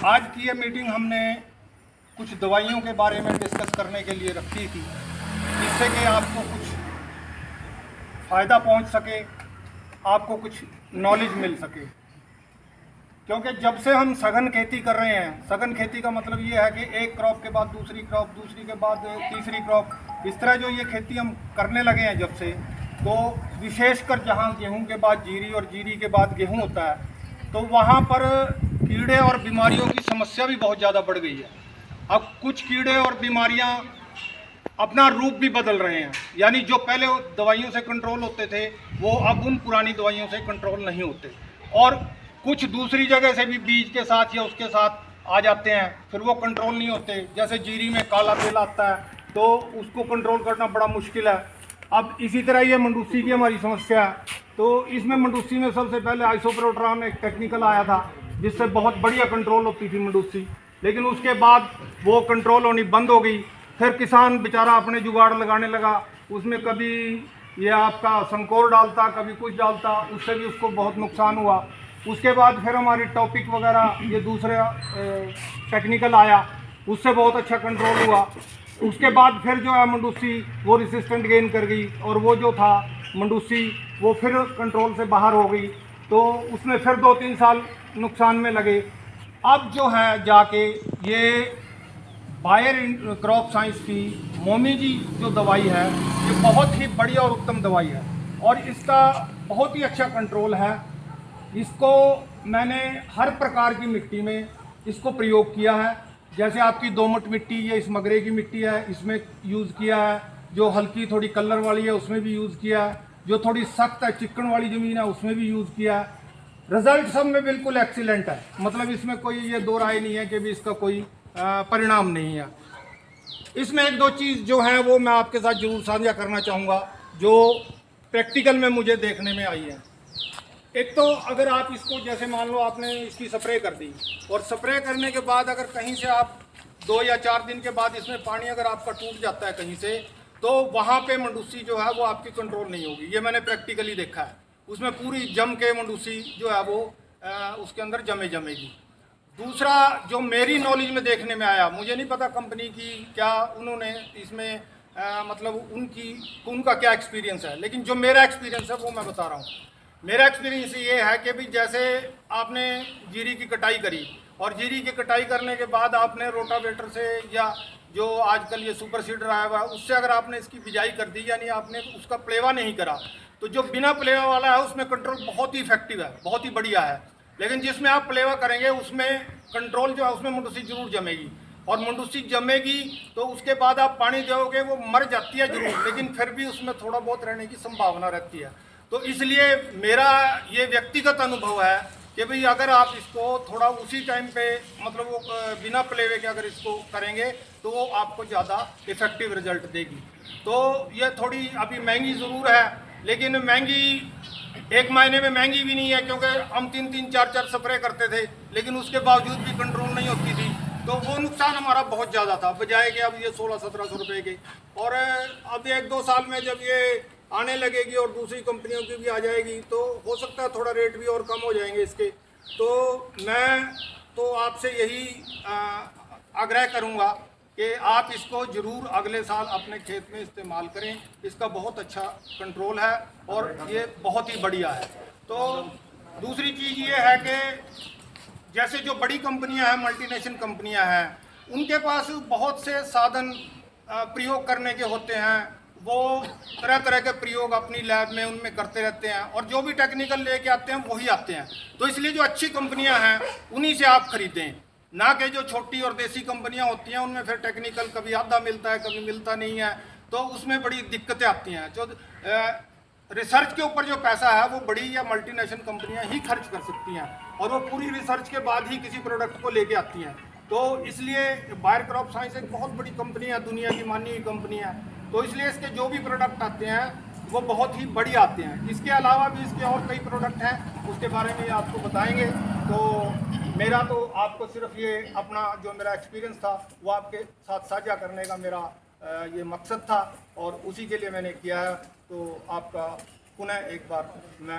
आज की ये मीटिंग हमने कुछ दवाइयों के बारे में डिस्कस करने के लिए रखी थी, जिससे कि आपको कुछ फ़ायदा पहुंच सके, आपको कुछ नॉलेज मिल सके। क्योंकि जब से हम सघन खेती कर रहे हैं, सघन खेती का मतलब ये है कि एक क्रॉप के बाद दूसरी क्रॉप, दूसरी के बाद तीसरी क्रॉप, इस तरह जो ये खेती हम करने लगे हैं जब से, तो विशेषकर जहाँ गेहूं के बाद जीरी और जीरी के बाद गेहूं होता है, तो वहाँ पर कीड़े और बीमारियों की समस्या भी बहुत ज़्यादा बढ़ गई है। अब कुछ कीड़े और बीमारियाँ अपना रूप भी बदल रहे हैं, यानी जो पहले दवाइयों से कंट्रोल होते थे वो अब उन पुरानी दवाइयों से कंट्रोल नहीं होते, और कुछ दूसरी जगह से भी बीज के साथ या उसके साथ आ जाते हैं, फिर वो कंट्रोल नहीं होते। जैसे जीरी में काला तेल आता है तो उसको कंट्रोल करना बड़ा मुश्किल है। अब इसी तरह ये मंडूसी की हमारी समस्या है, तो इसमें मंडूसी में सबसे पहले आइसोप्रोट्रान एक टेक्निकल आया था, जिससे बहुत बढ़िया कंट्रोल होती थी मंडूसी, लेकिन उसके बाद वो कंट्रोल होनी बंद हो गई। फिर किसान बेचारा अपने जुगाड़ लगाने लगा, उसमें कभी ये आपका संकोर डालता, कभी कुछ डालता, उससे भी उसको बहुत नुकसान हुआ। उसके बाद फिर हमारी टॉपिक वगैरह ये दूसरे टेक्निकल आया, उससे बहुत अच्छा कंट्रोल हुआ। उसके बाद फिर जो है मंडूसी वो रेसिस्टेंट गेन कर गई, और वो जो था मंडूसी वो फिर कंट्रोल से बाहर हो गई, तो उसमें फिर 2-3 साल नुकसान में लगे। अब जो है जाके ये बायर क्रॉप साइंस की मोमी जी जो दवाई है, ये बहुत ही बढ़िया और उत्तम दवाई है, और इसका बहुत ही अच्छा कंट्रोल है। इसको मैंने हर प्रकार की मिट्टी में इसको प्रयोग किया है। जैसे आपकी दोमट मिट्टी, ये इस मगरे की मिट्टी है, इसमें यूज़ किया है। जो हल्की थोड़ी कलर वाली है उसमें भी यूज़ किया है। जो थोड़ी सख्त है चिकन वाली ज़मीन है उसमें भी यूज़ किया है। रिजल्ट सब में बिल्कुल एक्सीलेंट है, मतलब इसमें कोई ये दो राय नहीं है कि भी इसका कोई परिणाम नहीं है। इसमें एक दो चीज़ जो है वो मैं आपके साथ जरूर साझा करना चाहूँगा, जो प्रैक्टिकल में मुझे देखने में आई है। एक तो अगर आप इसको, जैसे मान लो आपने इसकी स्प्रे कर दी, और स्प्रे करने के बाद अगर कहीं से आप 2 या 4 दिन के बाद इसमें पानी अगर आपका टूट जाता है कहीं से, तो वहाँ पे मंडूसी जो है वो आपकी कंट्रोल नहीं होगी। ये मैंने प्रैक्टिकली देखा है, उसमें पूरी जम के मंडूसी जो है वो उसके अंदर जमेगी। दूसरा जो मेरी नॉलेज में देखने में आया, मुझे नहीं पता कंपनी की क्या उन्होंने इसमें मतलब उनका क्या एक्सपीरियंस है, लेकिन जो मेरा एक्सपीरियंस है वो मैं बता रहा हूँ। मेरा एक्सपीरियंस ये है कि भी जैसे आपने जीरी की कटाई करी, और जीरी की कटाई करने के बाद आपने रोटावेटर से या जो आजकल ये सुपर सीडर आया हुआ है उससे अगर आपने इसकी बिजाई कर दी, यानी आपने उसका प्लेवा नहीं करा, तो जो बिना प्लेवा वाला है उसमें कंट्रोल बहुत ही इफेक्टिव है, बहुत ही बढ़िया है। लेकिन जिसमें आप प्लेवा करेंगे उसमें कंट्रोल जो है उसमें मंडूसी जरूर जमेगी, और मंडूसी जमेगी तो उसके बाद आप पानी दोगे वो मर जाती है जरूर, लेकिन फिर भी उसमें थोड़ा बहुत रहने की संभावना रहती है। तो इसलिए मेरा ये व्यक्तिगत अनुभव है कि भाई अगर आप इसको थोड़ा उसी टाइम पे, मतलब वो बिना प्लेवे के अगर इसको करेंगे तो वो आपको ज़्यादा इफेक्टिव रिजल्ट देगी। तो ये थोड़ी अभी महंगी ज़रूर है, लेकिन महंगी एक महीने में महंगी भी नहीं है, क्योंकि हम 3-3, 4-4 स्प्रे करते थे, लेकिन उसके बावजूद भी कंट्रोल नहीं होती थी, तो वो नुकसान हमारा बहुत ज़्यादा था, बजाय कि अब ये 1600-1700 रुपये के। और अब 1-2 साल में जब ये आने लगेगी और दूसरी कंपनियों की भी आ जाएगी, तो हो सकता है थोड़ा रेट भी और कम हो जाएंगे इसके। तो मैं तो आपसे यही आग्रह करूंगा कि आप इसको ज़रूर अगले साल अपने खेत में इस्तेमाल करें। इसका बहुत अच्छा कंट्रोल है और ये बहुत ही बढ़िया है। तो दूसरी चीज़ ये है कि जैसे जो बड़ी कंपनियां हैं, मल्टीनेशनल कंपनियां हैं, उनके पास बहुत से साधन प्रयोग करने के होते हैं। वो तरह तरह के प्रयोग अपनी लैब में उनमें करते रहते हैं, और जो भी टेक्निकल लेके आते हैं वही आते हैं। तो इसलिए जो अच्छी कंपनियां हैं उन्हीं से आप खरीदें, ना कि जो छोटी और देसी कंपनियां होती हैं उनमें फिर टेक्निकल कभी आधा मिलता है, कभी मिलता नहीं है, तो उसमें बड़ी दिक्कतें आती हैं। जो रिसर्च के ऊपर जो पैसा है वो बड़ी या मल्टीनेशनल कंपनियां ही खर्च कर सकती हैं, और वो पूरी रिसर्च के बाद ही किसी प्रोडक्ट को लेके आती हैं। तो इसलिए बायर क्रॉप साइंस एक बहुत बड़ी कंपनी है, दुनिया की मानी हुई कंपनी है, तो इसलिए इसके जो भी प्रोडक्ट आते हैं वो बहुत ही बढ़िया आते हैं। इसके अलावा भी इसके और कई प्रोडक्ट हैं, उसके बारे में आपको बताएंगे। तो मेरा तो आपको सिर्फ ये अपना जो मेरा एक्सपीरियंस था वो आपके साथ साझा करने का मेरा ये मकसद था, और उसी के लिए मैंने किया है। तो आपका पुनः एक बार मैं